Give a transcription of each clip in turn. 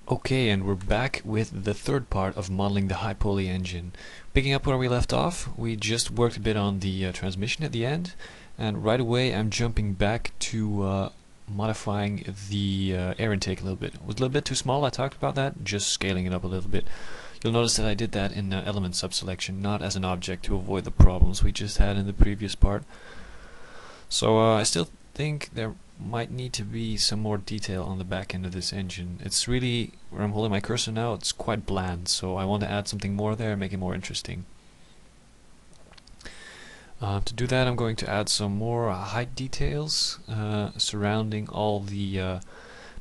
Okay, and we're back with the third part of modeling the highpoly engine. Picking up where we left off, we just worked a bit on the transmission at the end, and right away I'm jumping back to modifying the air intake a little bit. It was a little bit too small, I talked about that, just scaling it up a little bit. You'll notice that I did that in element subselection, not as an object, to avoid the problems we just had in the previous part. So I still think there might need to be some more detail on the back end of this engine. It's really, where I'm holding my cursor now, it's quite bland, so I want to add something more there, make it more interesting. To do that I'm going to add some more height details surrounding all the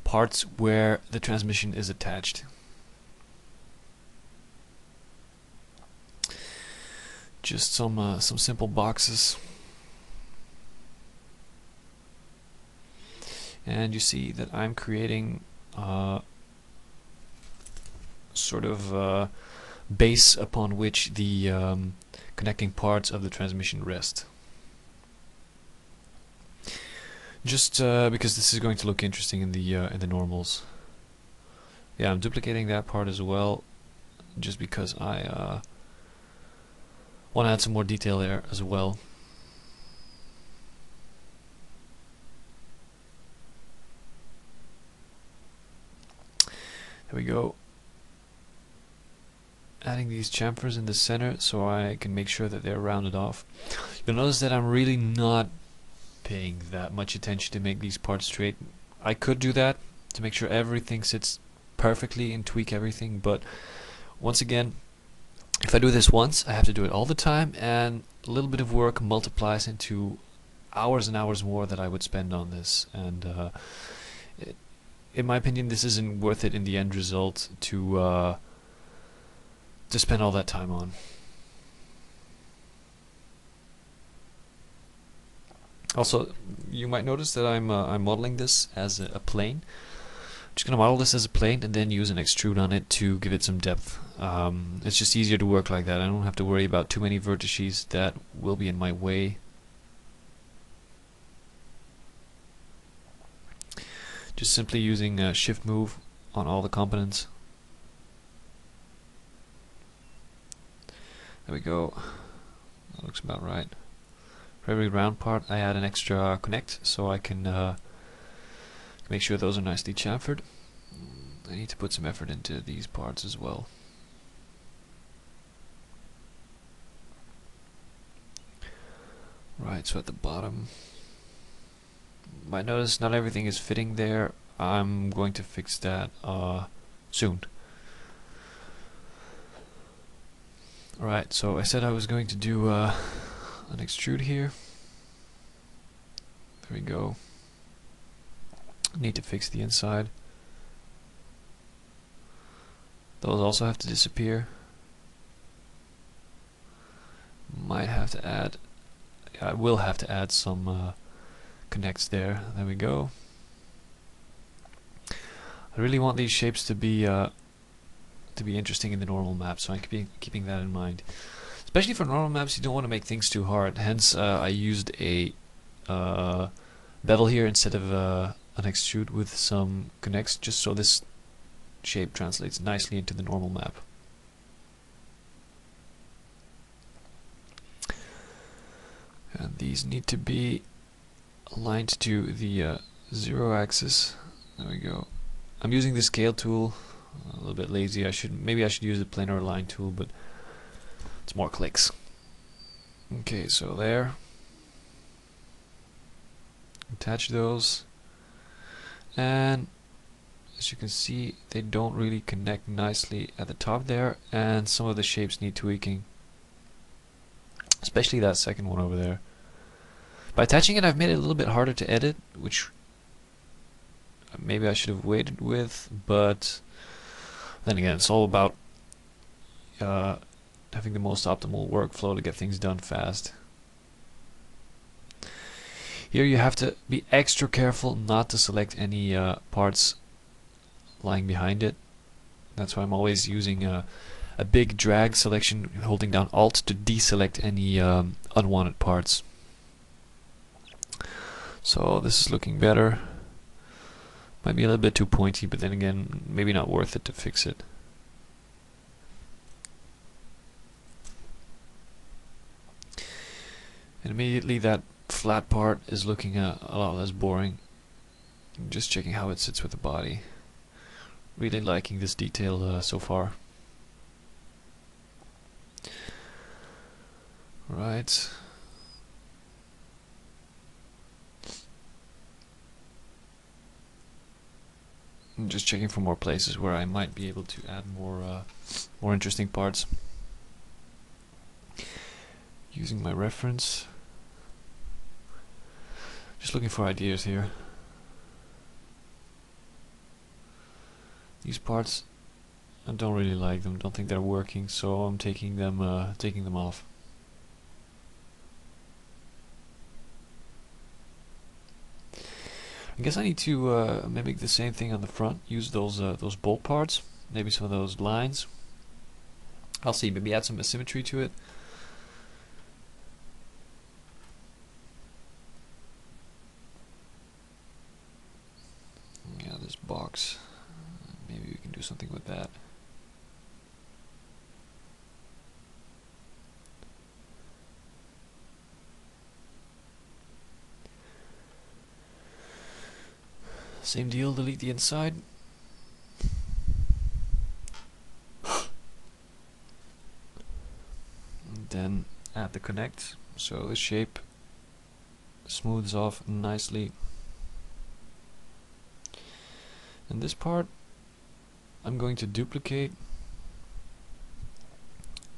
parts where the transmission is attached. Just some simple boxes. And you see that I'm creating sort of base upon which the connecting parts of the transmission rest. Just because this is going to look interesting in the normals. Yeah, I'm duplicating that part as well, just because I want to add some more detail there as well. There we go. Adding these chamfers in the center so I can make sure that they're rounded off. You'll notice that I'm really not paying that much attention to make these parts straight. I could do that to make sure everything sits perfectly and tweak everything, but once again, if I do this once, I have to do it all the time, and a little bit of work multiplies into hours and hours more that I would spend on this, and in my opinion, this isn't worth it in the end result to spend all that time on. Also, you might notice that I'm modeling this as a plane. I'm just gonna model this as a plane and then use an extrude on it to give it some depth. It's just easier to work like that. I don't have to worry about too many vertices that will be in my way. Just simply using shift move on all the components. There we go. That looks about right. For every round part I add an extra connect so I can make sure those are nicely chamfered. I need to put some effort into these parts as well. Right, so at the bottom, you might notice not everything is fitting there. I'm going to fix that soon. Alright, so I said I was going to do an extrude here. There we go. Need to fix the inside. Those also have to disappear. Might have to add, I will have to add some connects there. There we go. I really want these shapes to be interesting in the normal map, so I'm keeping that in mind. Especially for normal maps, you don't want to make things too hard. Hence, I used a bevel here instead of an extrude with some connects, just so this shape translates nicely into the normal map. And these need to be aligned to the 0 axis. There we go. I'm using the scale tool. A little bit lazy. Maybe I should use the planar align tool, but it's more clicks. Okay, so there. Attach those, and as you can see, they don't really connect nicely at the top there, and some of the shapes need tweaking, especially that second one over there. By attaching it, I've made it a little bit harder to edit, which maybe I should have waited with, but then again, it's all about having the most optimal workflow to get things done fast. Here you have to be extra careful not to select any parts lying behind it. That's why I'm always using a big drag selection, holding down Alt to deselect any unwanted parts. So this is looking better. Might be a little bit too pointy, but then again, maybe not worth it to fix it. And immediately that flat part is looking a lot less boring. I'm just checking how it sits with the body. Really liking this detail so far. Right. I'm just checking for more places where I might be able to add more interesting parts. Using my reference. Just looking for ideas here. These parts, I don't really like them. Don't think they're working, so I'm taking them off. I guess I need to mimic the same thing on the front. Use those bolt parts, maybe some of those lines. I'll see. Maybe add some asymmetry to it. Yeah, this box. Maybe we can do something with that. Same deal, delete the inside. And then add the connect, so the shape smooths off nicely. And this part I'm going to duplicate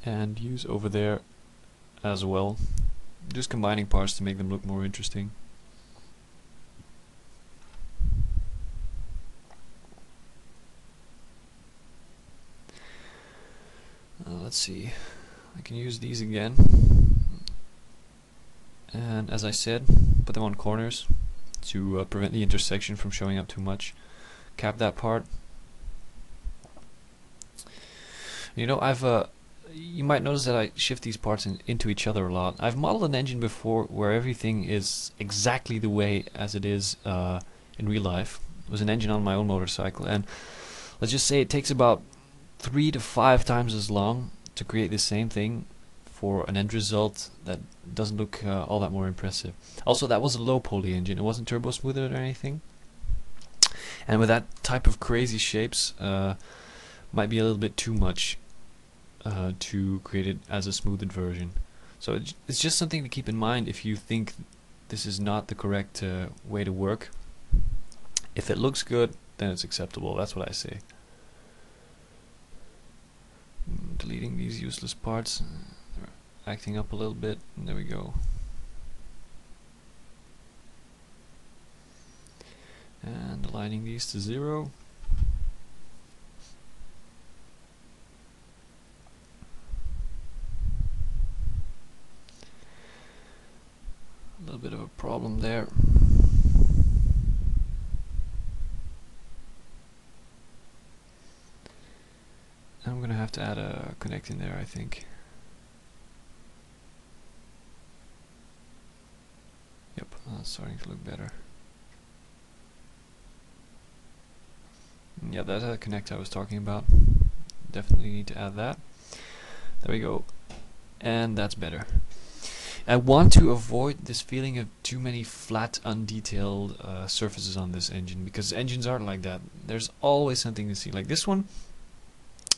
and use over there as well. Just combining parts to make them look more interesting. Let's see, I can use these again, and as I said, put them on corners to prevent the intersection from showing up too much. Cap that part. You know, you might notice that I shift these parts into each other a lot. I've modeled an engine before where everything is exactly the way as it is in real life. It was an engine on my own motorcycle, and let's just say it takes about 3 to 5 times as long to create the same thing for an end result that doesn't look all that more impressive. Also, that was a low poly engine. It wasn't turbo smoothed or anything. And with that type of crazy shapes, might be a little bit too much to create it as a smoothed version. So it's just something to keep in mind if you think this is not the correct way to work. If it looks good, then it's acceptable. That's what I say. Deleting these useless parts. They're acting up a little bit. And there we go. And aligning these to 0. A little bit of a problem there. I'm gonna have to add a connect in there, I think. Yep, that's starting to look better. Yeah, that's a connect I was talking about. Definitely need to add that. There we go. And that's better. I want to avoid this feeling of too many flat, undetailed surfaces on this engine, because engines aren't like that. There's always something to see. Like this one,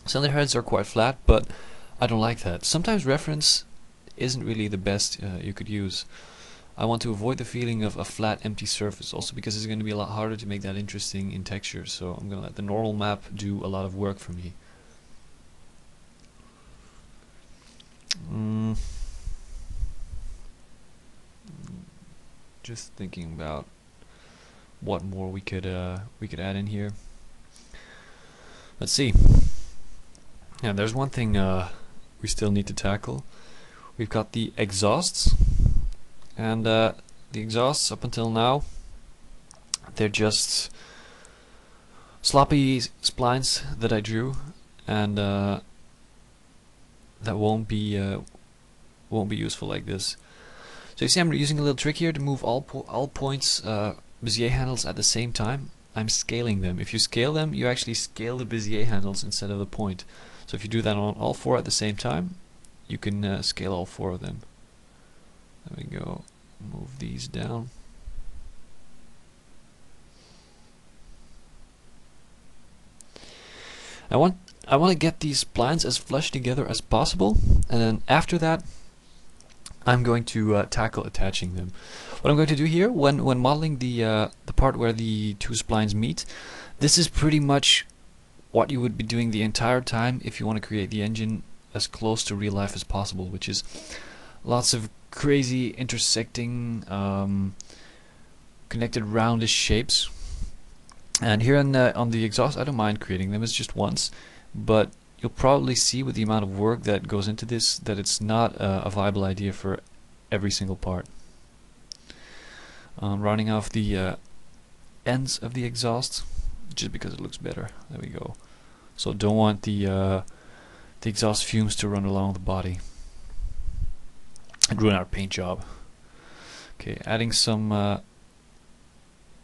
cylinder heads are quite flat, but I don't like that. Sometimes reference isn't really the best you could use. I want to avoid the feeling of a flat, empty surface, also because it's going to be a lot harder to make that interesting in texture, so I'm going to let the normal map do a lot of work for me. Just thinking about what more we could add in here. Let's see. Yeah, there's one thing we still need to tackle. We've got the exhausts, and the exhausts up until now, they're just sloppy splines that I drew, and that won't be useful like this. So you see, I'm using a little trick here to move all points Bezier handles at the same time. I'm scaling them. If you scale them, you actually scale the Bezier handles instead of the point. So if you do that on all four at the same time, you can scale all four of them. There we go. Move these down. I want to get these splines as flush together as possible, and then after that I'm going to tackle attaching them. What I'm going to do here when modeling the part where the two splines meet, this is pretty much what you would be doing the entire time if you want to create the engine as close to real life as possible, which is lots of crazy intersecting connected roundish shapes. And here on the exhaust, I don't mind creating them, it's just once, but you'll probably see with the amount of work that goes into this that it's not a viable idea for every single part. Rounding off the ends of the exhaust, just because it looks better. There we go. So don't want the exhaust fumes to run along the body and ruin our paint job. Okay, adding some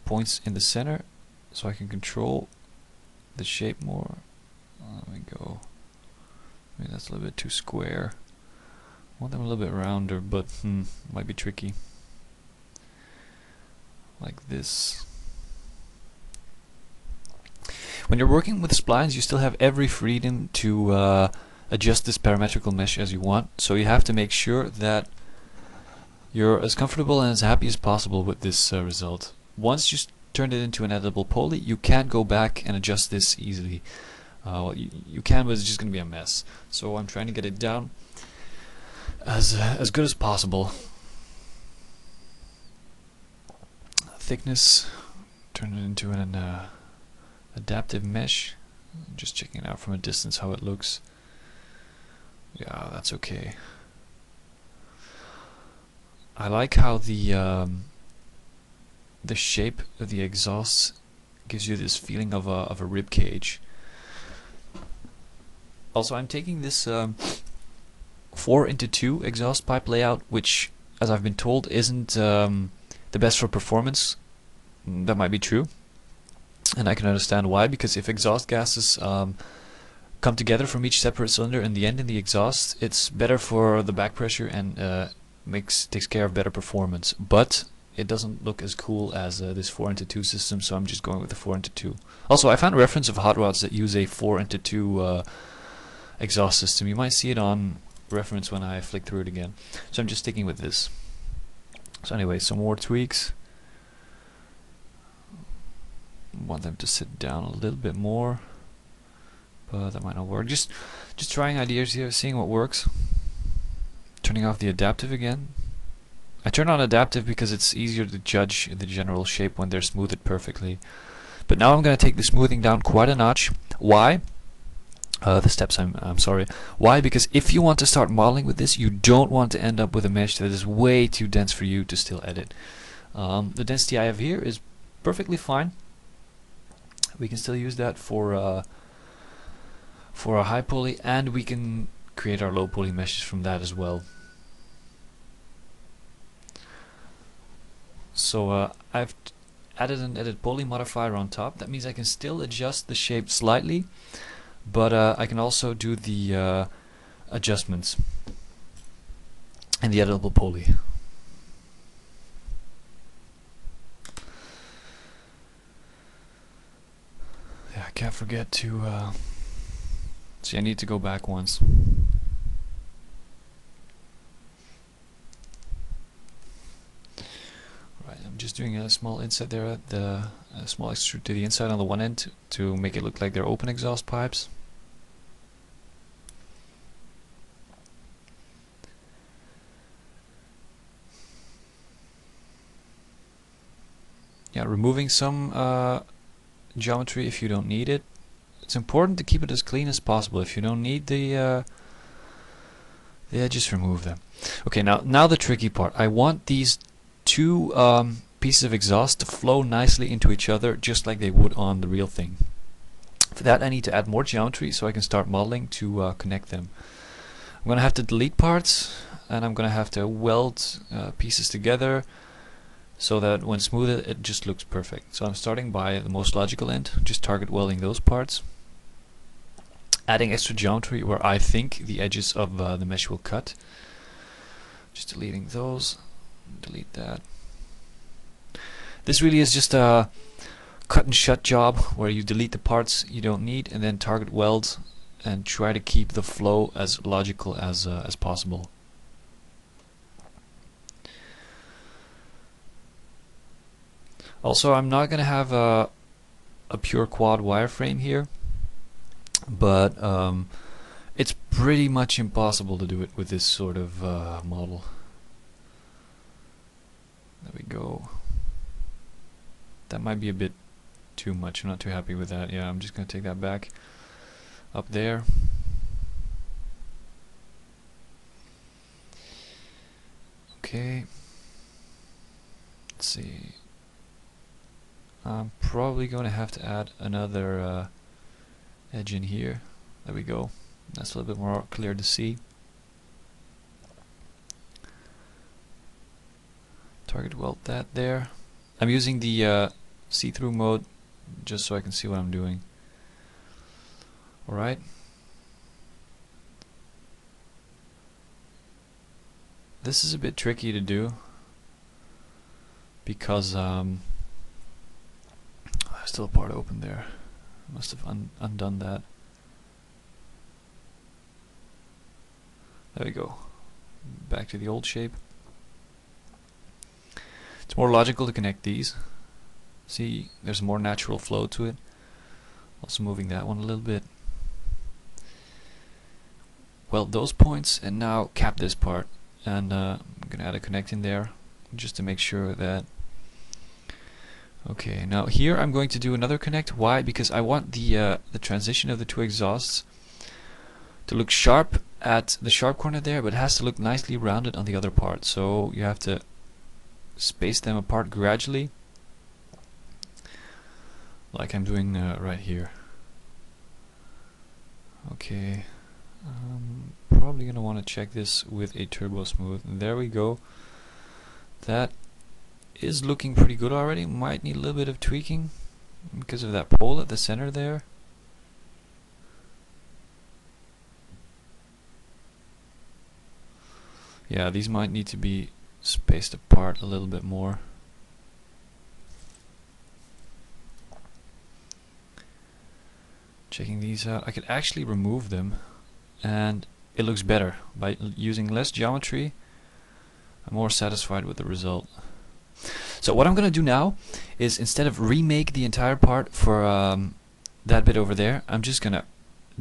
points in the center so I can control the shape more. There we go. Maybe that's a little bit too square. I want them a little bit rounder, but might be tricky. Like this. When you're working with splines, you still have every freedom to adjust this parametrical mesh as you want, so you have to make sure that you're as comfortable and as happy as possible with this result. Once you turn it into an editable poly, you can't go back and adjust this easily. Well, you can, but it's just going to be a mess. So I'm trying to get it down as good as possible. Thickness, turn it into an adaptive mesh. Just checking it out from a distance how it looks. Yeah, that's okay. I like how the shape of the exhaust gives you this feeling of a rib cage. Also, I'm taking this 4x2 exhaust pipe layout, which, as I've been told, isn't the best for performance. That might be true, and I can understand why, because if exhaust gases come together from each separate cylinder in the end in the exhaust, it's better for the back pressure and takes care of better performance. But it doesn't look as cool as this 4x2 system, so I'm just going with the 4x2. Also, I found a reference of hot rods that use a 4x2 exhaust system. You might see it on reference when I flick through it again. So I'm just sticking with this. So anyway, some more tweaks. Want them to sit down a little bit more, but that might not work. Just trying ideas here, seeing what works. Turning off the adaptive again. I turn on adaptive because it's easier to judge the general shape when they're smoothed perfectly. But now I'm going to take the smoothing down quite a notch. Why? The steps, I'm sorry. Why? Because if you want to start modeling with this, you don't want to end up with a mesh that is way too dense for you to still edit. The density I have here is perfectly fine. We can still use that for a high poly, and we can create our low poly meshes from that as well. So I've added an edit poly modifier on top. That means I can still adjust the shape slightly, but I can also do the adjustments in the editable poly. Yeah, I can't forget to see, I need to go back once. Right, I'm just doing a small inset there at the small extrude to the inside on the one end to make it look like they're open exhaust pipes. Yeah, removing some geometry if you don't need it. It's important to keep it as clean as possible. If you don't need the edges, remove them. Okay, now the tricky part. I want these two pieces of exhaust to flow nicely into each other, just like they would on the real thing. For that, I need to add more geometry so I can start modeling to connect them. I'm going to have to delete parts, and I'm going to have to weld pieces together, so that when smoothed it just looks perfect. So I'm starting by the most logical end, just target welding those parts, adding extra geometry where I think the edges of the mesh will cut, just deleting those, delete that. This really is just a cut and shut job where you delete the parts you don't need and then target weld and try to keep the flow as logical as possible. Also, I'm not going to have a pure quad wireframe here, but it's pretty much impossible to do it with this sort of model. There we go. That might be a bit too much. I'm not too happy with that. Yeah, I'm just going to take that back up there. Okay. Let's see. I'm probably going to have to add another edge in here. There we go. That's a little bit more clear to see. Target weld that there. I'm using the see-through mode just so I can see what I'm doing. Alright. This is a bit tricky to do because there's still a part open there. Must have undone that. There we go. Back to the old shape. It's more logical to connect these. See, there's more natural flow to it. Also moving that one a little bit. Weld those points and now cap this part. And I'm going to add a connect in there just to make sure that... Okay, now here I'm going to do another connect. Why? Because I want the transition of the two exhausts to look sharp at the sharp corner there, but it has to look nicely rounded on the other part. So you have to space them apart gradually, like I'm doing right here. Okay, probably gonna want to check this with a turbo smooth. There we go. That is looking pretty good already. Might need a little bit of tweaking because of that pole at the center there. Yeah, these might need to be spaced apart a little bit more. Checking these out, I could actually remove them and it looks better. By using less geometry, I'm more satisfied with the result. So what I'm going to do now is, instead of remake the entire part for that bit over there, I'm just going to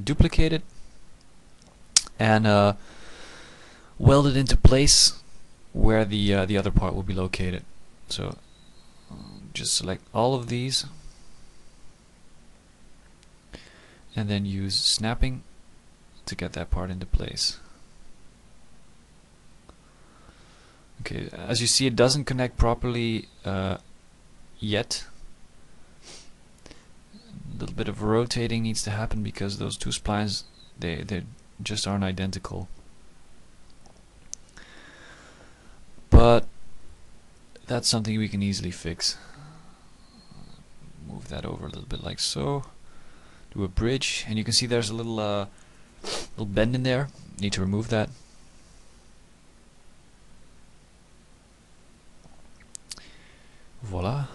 duplicate it and weld it into place where the other part will be located. So just select all of these and then use snapping to get that part into place. Okay, as you see, it doesn't connect properly yet. A little bit of rotating needs to happen because those two splines, they just aren't identical. But that's something we can easily fix. Move that over a little bit like so. Do a bridge, and you can see there's a little bend in there. Need to remove that. Voila.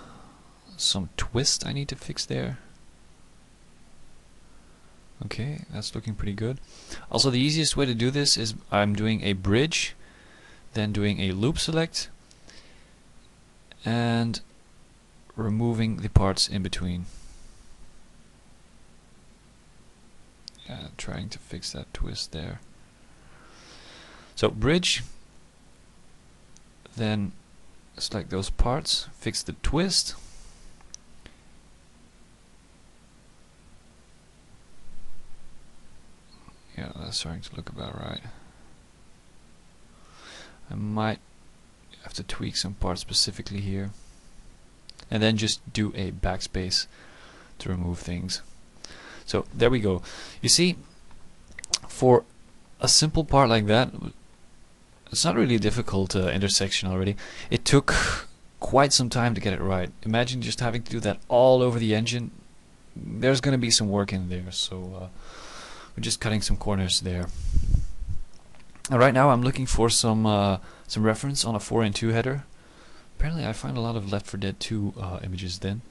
Some twist I need to fix there. Okay, that's looking pretty good. Also, the easiest way to do this is I'm doing a bridge, then doing a loop select, and removing the parts in between. Trying to fix that twist there. So bridge, then select those parts, fix the twist, yeah, that's starting to look about right. I might have to tweak some parts specifically here, and then just do a backspace to remove things. So there we go. You see, for a simple part like that, it's not really a difficult intersection already. It took quite some time to get it right. Imagine just having to do that all over the engine. There's going to be some work in there, so we're just cutting some corners there. Right now I'm looking for some reference on a 4N2 header. Apparently I find a lot of Left 4 Dead 2 images then.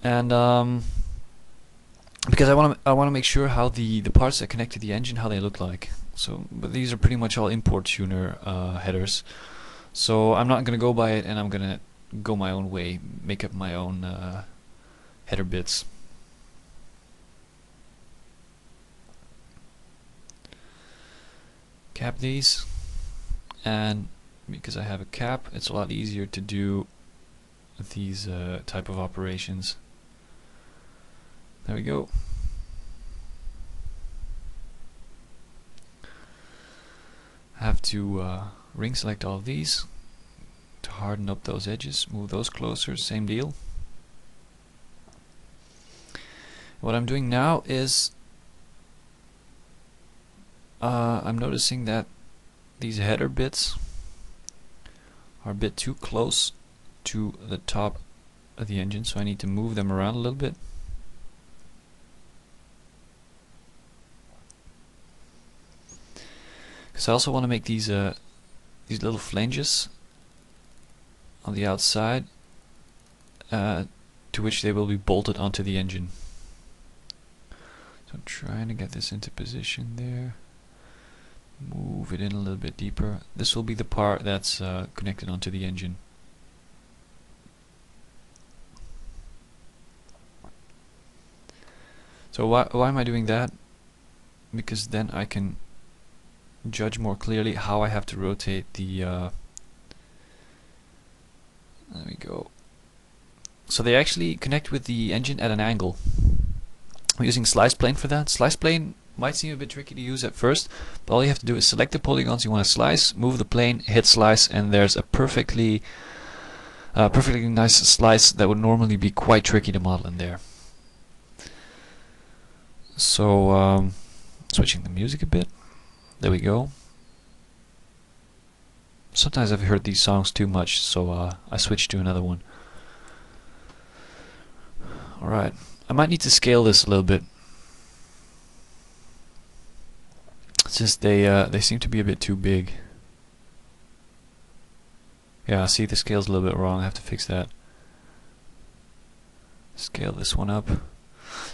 And because I want to make sure how the parts that connect to the engine, how they look like. So, but these are pretty much all import tuner headers. So I'm not going to go by it, and I'm going to go my own way, make up my own header bits. Cap these, and because I have a cap, it's a lot easier to do these type of operations. There we go. I have to ring select all of these to harden up those edges, move those closer, same deal. What I'm doing now is I'm noticing that these header bits are a bit too close to the top of the engine, so I need to move them around a little bit. Because I also want to make these little flanges on the outside to which they will be bolted onto the engine. So I'm trying to get this into position there. Move it in a little bit deeper. This will be the part that's connected onto the engine. So why am I doing that? Because then I can judge more clearly how I have to rotate the there we go. So they actually connect with the engine at an angle. I'm using slice plane for that. Slice plane might seem a bit tricky to use at first, but all you have to do is select the polygons you want to slice, move the plane, hit slice, and there's a perfectly nice slice that would normally be quite tricky to model in there. So switching the music a bit. There we go. Sometimes I've heard these songs too much, so I switched to another one. Alright, I might need to scale this a little bit, since they seem to be a bit too big. Yeah, see, the scale's a little bit wrong. I have to fix that. Scale this one up.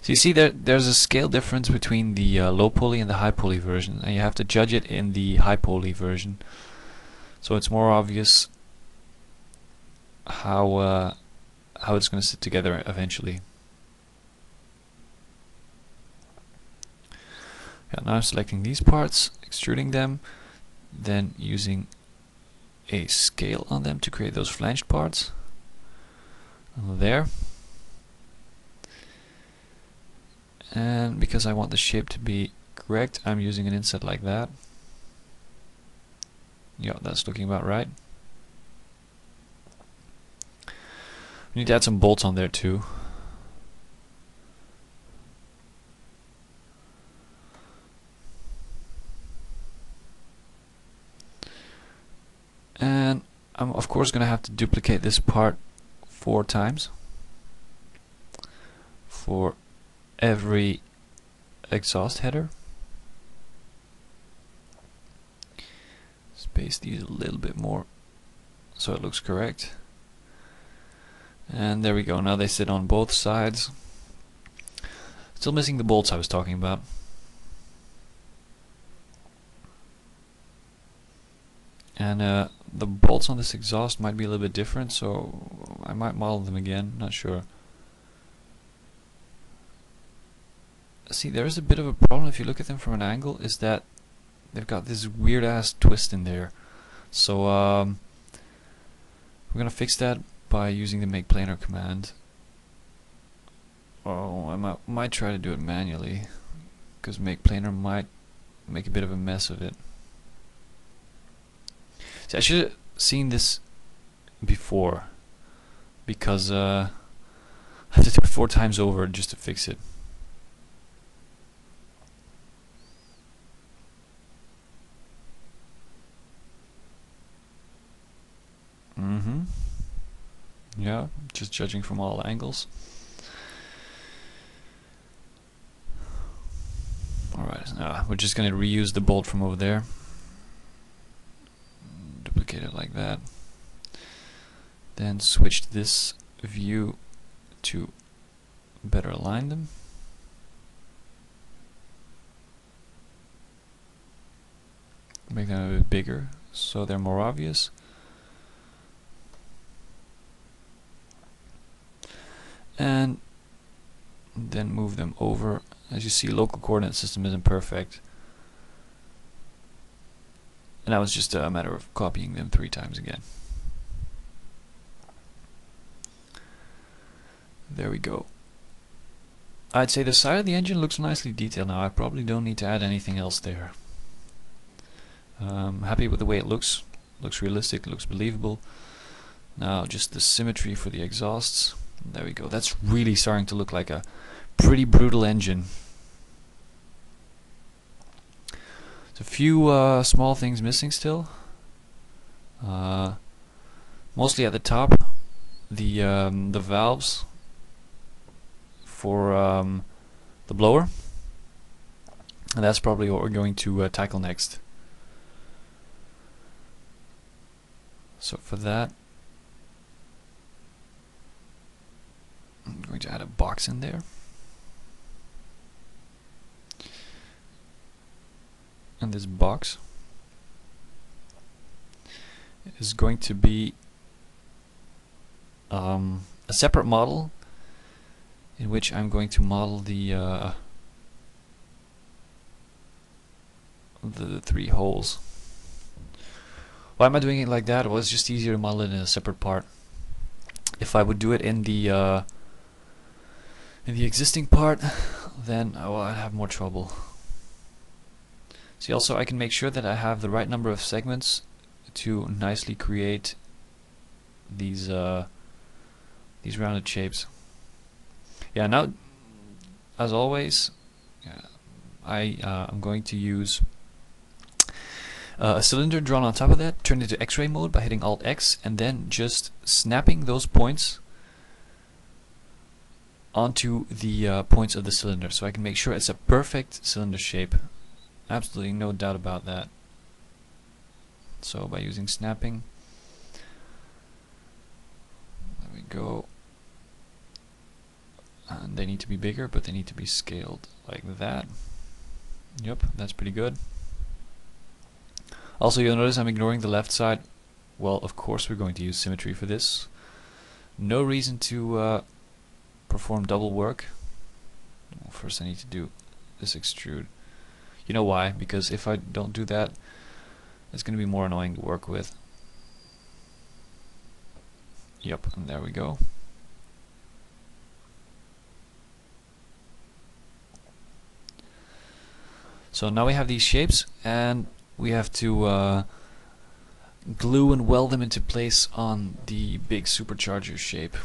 So you see there's a scale difference between the low poly and the high poly version, and you have to judge it in the high poly version. So it's more obvious how it's going to sit together eventually. Yeah, now I'm selecting these parts, extruding them, then using a scale on them to create those flanged parts. There. And because I want the shape to be correct, I'm using an inset like that. Yeah, that's looking about right. We need to add some bolts on there too. And I'm of course going to have to duplicate this part 4 times for every exhaust header. Space these a little bit more so it looks correct. And there we go, now they sit on both sides. Still missing the bolts I was talking about. And the bolts on this exhaust might be a little bit different, so I might model them again, not sure. See, there is a bit of a problem if you look at them from an angle, is that they've got this weird ass twist in there. So we're gonna fix that by using the make planar command. Oh, I might try to do it manually, because make planar might make a bit of a mess of it. See, I should have seen this before, because I have to do it 4 times over just to fix it. just judging from all angles. Alright, now we're just going to reuse the bolt from over there. Duplicate it like that. Then switch this view to better align them. Make them a bit bigger so they're more obvious. And then move them over. As you see, local coordinate system isn't perfect. And that was just a matter of copying them 3 times again. There we go. I'd say the side of the engine looks nicely detailed now. I probably don't need to add anything else there. Happy with the way it looks. Looks realistic, looks believable. Now just the symmetry for the exhausts. There we go. That's really starting to look like a pretty brutal engine. There's a few small things missing still. Mostly at the top, the valves for the blower, and that's probably what we're going to tackle next. So for that, I'm going to add a box in there. And this box is going to be a separate model in which I'm going to model the 3 holes. Why am I doing it like that? Well, it's just easier to model it in a separate part. If I would do it in the existing part, then I'd have more trouble. See, also I can make sure that I have the right number of segments to nicely create these rounded shapes. Yeah, now as always, I'm going to use a cylinder drawn on top of that, turn it to X-ray mode by hitting Alt X, and then just snapping those points onto the points of the cylinder, so I can make sure it's a perfect cylinder shape. Absolutely no doubt about that. So by using snapping, there we go. And they need to be bigger, but they need to be scaled like that. Yep, that's pretty good. Also, you'll notice I'm ignoring the left side. Well, of course we're going to use symmetry for this. No reason to perform double work. Well, first I need to do this extrude. You know why? Because if I don't do that, it's going to be more annoying to work with. Yep, and there we go. So now we have these shapes, and we have to glue and weld them into place on the big supercharger shape.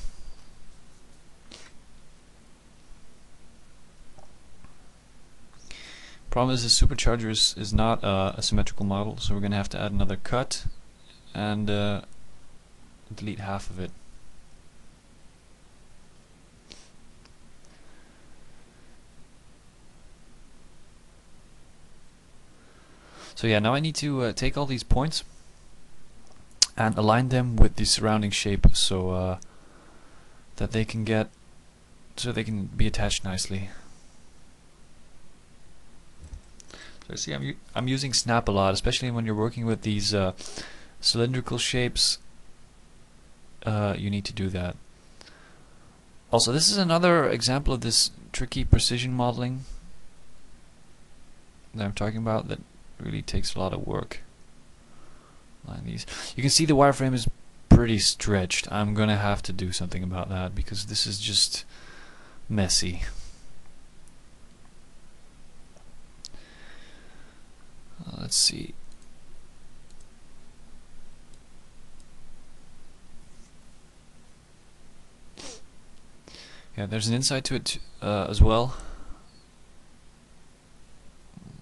Problem is, the supercharger is not a symmetrical model, so we're going to have to add another cut and delete half of it. So yeah, now I need to take all these points and align them with the surrounding shape, so that they can be attached nicely. So see, I'm using snap a lot, especially when you're working with these cylindrical shapes. You need to do that. Also, this is another example of this tricky precision modeling that I'm talking about that really takes a lot of work. Line these. You can see the wireframe is pretty stretched. I'm gonna have to do something about that because this is just messy. Let's see. Yeah, there's an inside to it as well.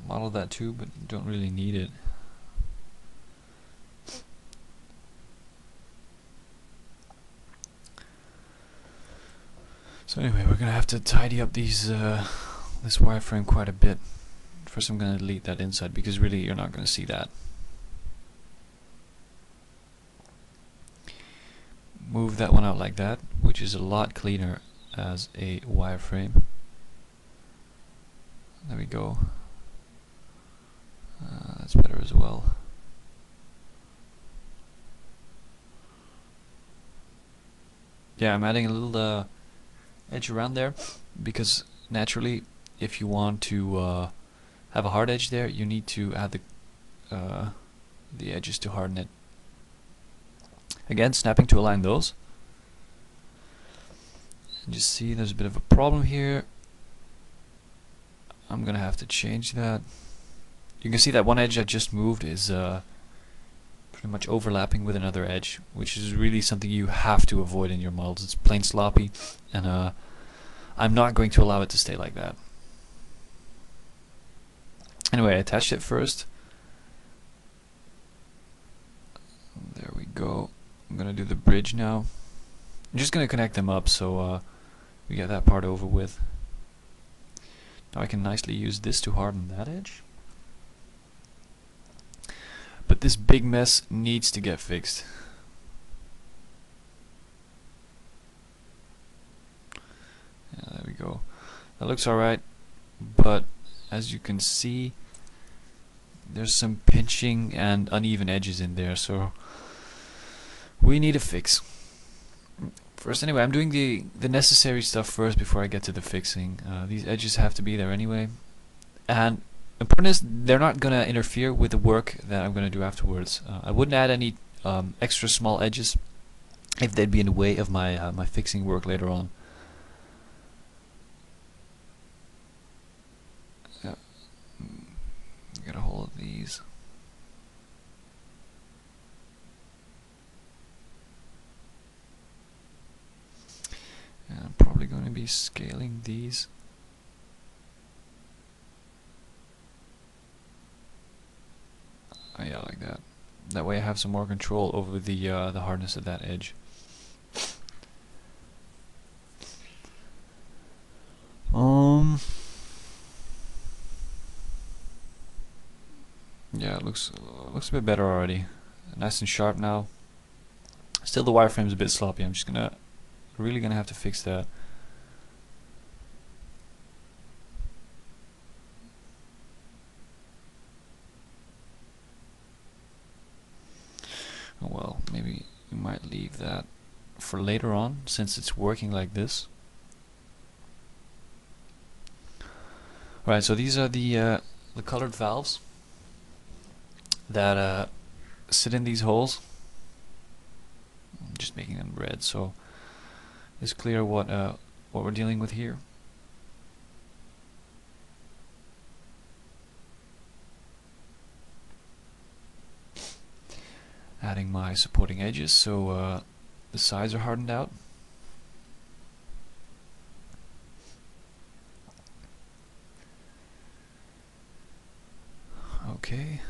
Model that too, but you don't really need it. So anyway, we're gonna have to tidy up these this wireframe quite a bit. First I'm gonna delete that inside because really you're not gonna see that. Move that one out like that, which is a lot cleaner as a wireframe. There we go. That's better as well. Yeah, I'm adding a little edge around there because naturally, if you want to have a hard edge there, you need to add the edges to harden it. Again, snapping to align those. And just see there's a bit of a problem here. I'm gonna have to change that. You can see that one edge I just moved is pretty much overlapping with another edge, which is really something you have to avoid in your models. It's plain sloppy, and I'm not going to allow it to stay like that. Anyway, I attached it first. There we go. I'm gonna do the bridge now. I'm just gonna connect them up so we get that part over with. Now I can nicely use this to harden that edge. But this big mess needs to get fixed. Yeah, there we go. That looks alright, but as you can see, there's some pinching and uneven edges in there, so we need a fix. First, anyway, I'm doing the necessary stuff first before I get to the fixing. These edges have to be there anyway, and important is they're not going to interfere with the work that I'm going to do afterwards. I wouldn't add any extra small edges if they'd be in the way of my my fixing work later on. Get a hold of these. And I'm probably going to be scaling these. Oh, yeah, like that. That way I have some more control over the hardness of that edge. Yeah, it looks a bit better already. Nice and sharp now. Still, the wireframe's a bit sloppy. I'm just really gonna have to fix that. Oh well, maybe we might leave that for later on, since it's working like this. Right, so these are the colored valves that sit in these holes. I'm just making them red, so it's clear what we're dealing with here. Adding my supporting edges so the sides are hardened out. Okay,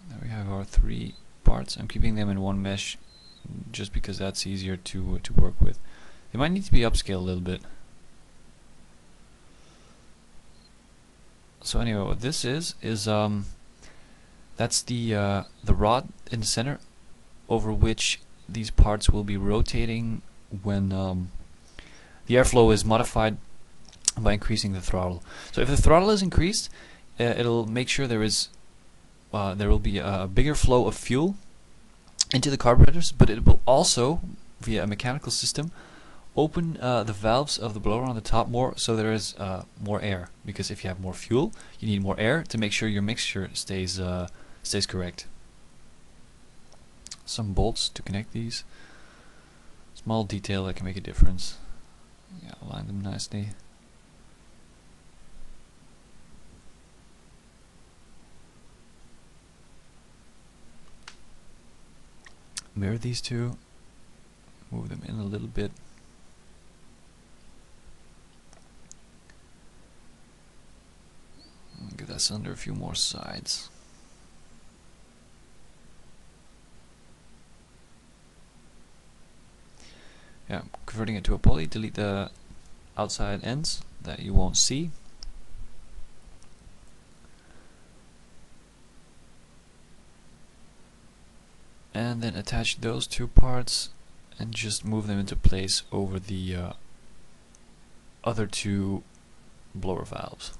there we have our three parts. I'm keeping them in one mesh just because that's easier to work with. They might need to be upscaled a little bit. So anyway, what this is that's the rod in the center over which these parts will be rotating when the airflow is modified by increasing the throttle. So if the throttle is increased, it'll make sure there will be a bigger flow of fuel into the carburetors, but it will also, via a mechanical system, open the valves of the blower on the top more, so there is more air. Because if you have more fuel, you need more air to make sure your mixture stays correct. Some bolts to connect these. Small detail that can make a difference. Yeah, align them nicely. Mirror these two. Move them in a little bit. Give that cylinder a few more sides. Yeah, converting it to a poly. Delete the outside ends that you won't see. And then attach those two parts and just move them into place over the other two blower valves.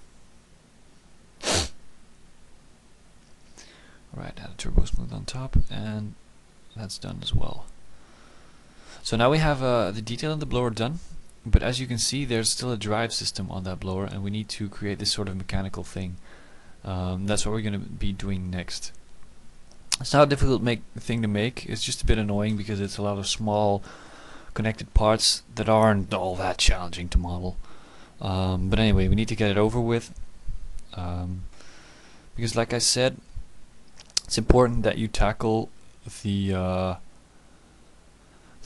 Alright, add a turbo smooth on top, and that's done as well. So now we have the detail in the blower done, but as you can see there's still a drive system on that blower, and we need to create this sort of mechanical thing. That's what we're going to be doing next. It's not a difficult thing to make, it's just a bit annoying because it's a lot of small connected parts that aren't all that challenging to model. But anyway, we need to get it over with, because like I said, it's important that you tackle the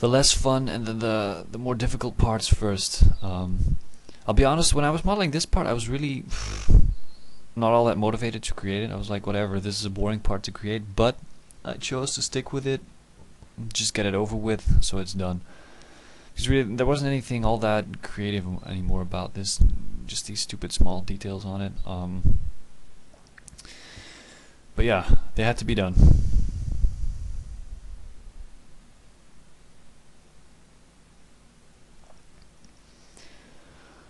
less fun and the more difficult parts first. I'll be honest, when I was modeling this part I was really not all that motivated to create it. I was like, whatever, this is a boring part to create, but I chose to stick with it, just get it over with, so it's done. Because really, there wasn't anything all that creative anymore about this, just these stupid small details on it. But yeah, they had to be done.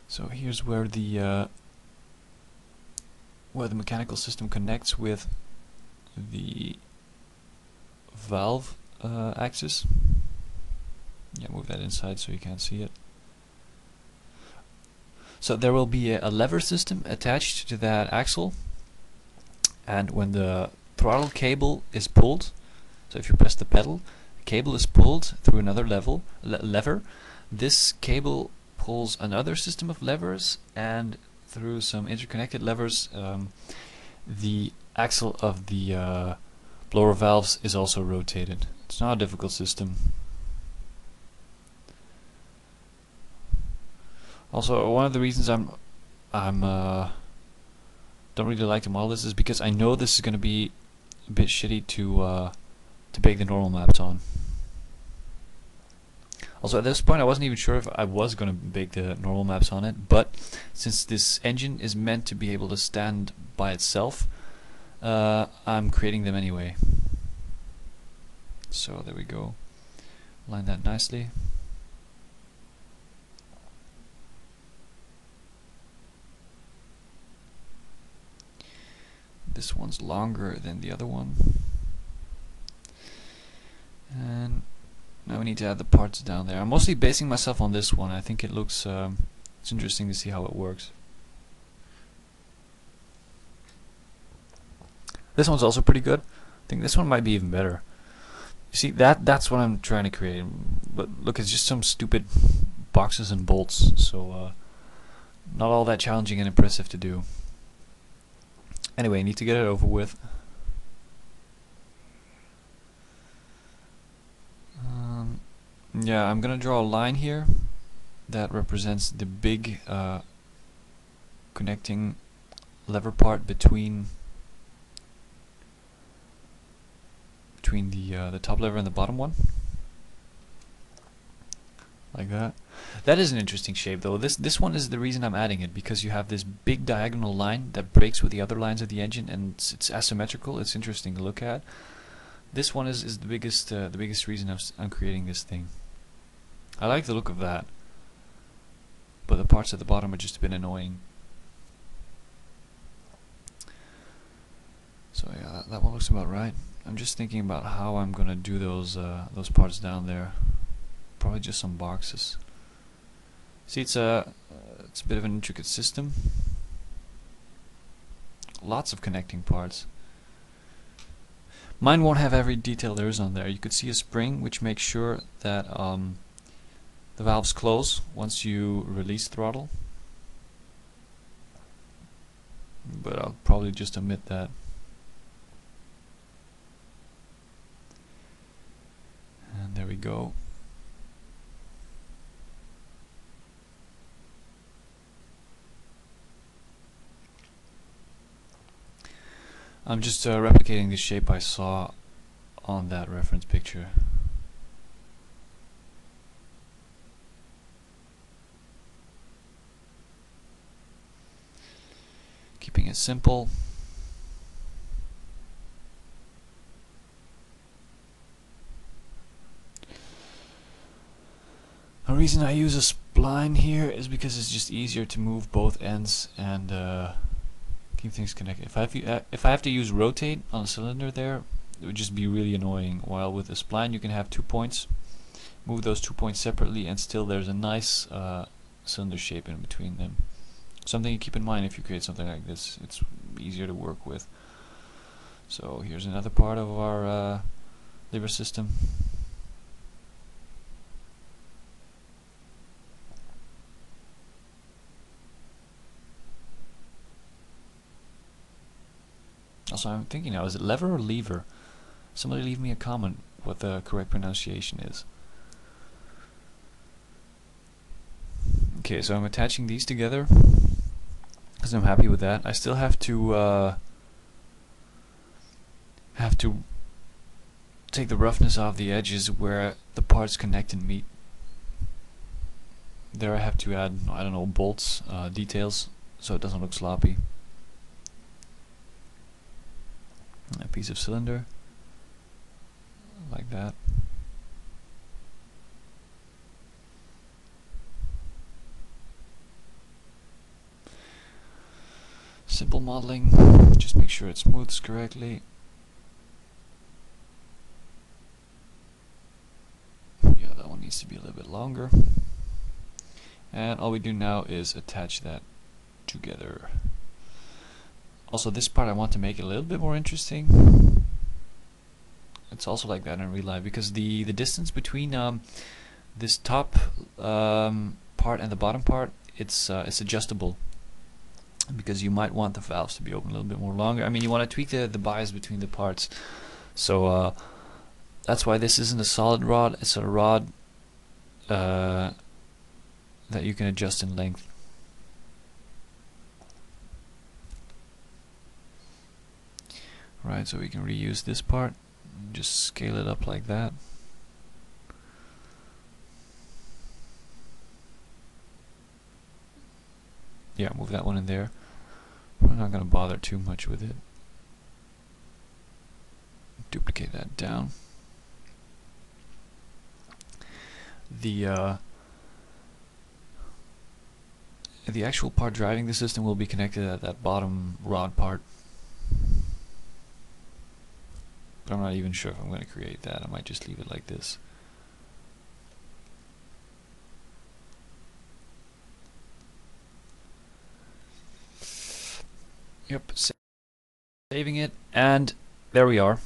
So here's where the mechanical system connects with the valve axis. Yeah, move that inside so you can't see it. So there will be a lever system attached to that axle, and when the throttle cable is pulled, so if you press the pedal, the cable is pulled through another lever. This cable pulls another system of levers, and through some interconnected levers the axle of the blower valves is also rotated. It's not a difficult system. Also, one of the reasons I'm don't really like to model this is because I know this is going to be a bit shitty to bake the normal maps on. Also, at this point I wasn't even sure if I was going to bake the normal maps on it, but since this engine is meant to be able to stand by itself, I'm creating them anyway. So there we go. Line that nicely. This one's longer than the other one. And now we need to add the parts down there. I'm mostly basing myself on this one. I think it looks it's interesting to see how it works. This one's also pretty good. I think this one might be even better. You see, that's what I'm trying to create. But look, it's just some stupid boxes and bolts, so not all that challenging and impressive to do. Anyway, need to get it over with. Yeah, I'm gonna draw a line here that represents the big connecting lever part between the top lever and the bottom one, like that. That is an interesting shape, though. This one is the reason I'm adding it, because you have this big diagonal line that breaks with the other lines of the engine, and it's asymmetrical. It's interesting to look at. This one is the biggest reason I'm creating this thing. I like the look of that, but the parts at the bottom are just a bit annoying. So yeah, that one looks about right. I'm just thinking about how I'm gonna do those parts down there. Probably just some boxes. See, it's a bit of an intricate system. Lots of connecting parts. Mine won't have every detail there is on there. You could see a spring which makes sure that the valves close once you release throttle. But I'll probably just omit that. And there we go. I'm just replicating the shape I saw on that reference picture. it simple. The reason I use a spline here is because it's just easier to move both ends and keep things connected. If I have to use rotate on a cylinder there, it would just be really annoying. While with a spline you can have 2 points, move those 2 points separately, and still there's a nice cylinder shape in between them. Something you keep in mind if you create something like this. It's easier to work with. So here's another part of our lever system. Also, I'm thinking now, is it lever or lever? Somebody leave me a comment what the correct pronunciation is. Okay, so I'm attaching these together because I'm happy with that. I still have to take the roughness off the edges where the parts connect and meet. There I have to add, I don't know, bolts, details, so it doesn't look sloppy. A piece of cylinder, like that. Simple modeling, just make sure it smooths correctly. Yeah, that one needs to be a little bit longer. And all we do now is attach that together. Also, this part I want to make it a little bit more interesting. It's also like that in real life because the distance between this top part and the bottom part, it's adjustable, because you might want the valves to be open a little bit more longer. I mean, you want to tweak the bias between the parts. So that's why this isn't a solid rod. It's a rod that you can adjust in length. Right, so we can reuse this part, just scale it up like that. Yeah, move that one in there. We're not going to bother too much with it. Duplicate that down. The actual part driving the system will be connected at that bottom rod part. But I'm not even sure if I'm going to create that. I might just leave it like this. Yep, saving it, and there we are.